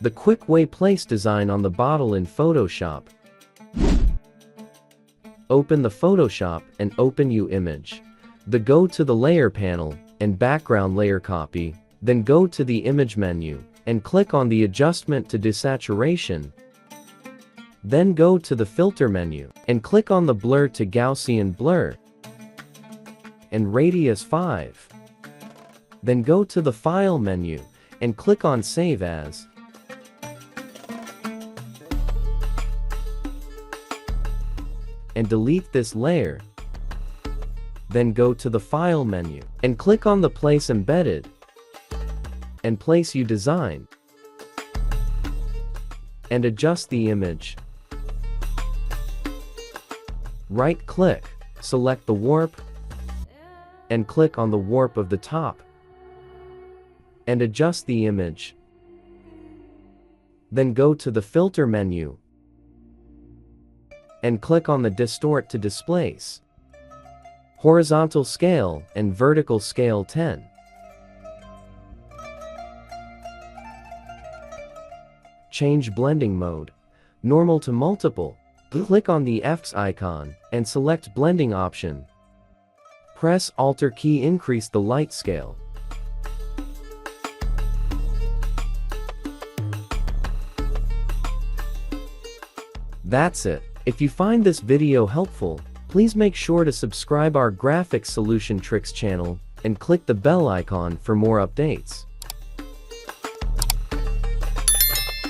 The quick way place design on the bottle in Photoshop. Open the Photoshop and open New Image. Go to the Layer panel and Background Layer Copy, then go to the Image menu and click on the Adjustment to Desaturation. Then go to the Filter menu and click on the Blur to Gaussian Blur and Radius 5. Then go to the File menu and click on Save As. And delete this layer. Then go to the File menu and click on the Place Embedded and Place You Design and adjust the image. Right-click, select the warp and click on the warp of the top and adjust the image. Then go to the Filter menu and click on the Distort to Displace, Horizontal Scale and Vertical Scale 10. Change blending mode, Normal to Multiple. Click on the X icon and select Blending option. Press Alt key, increase the light scale. That's it. If you find this video helpful, please make sure to subscribe our Graphics Solution Tricks channel and click the bell icon for more updates.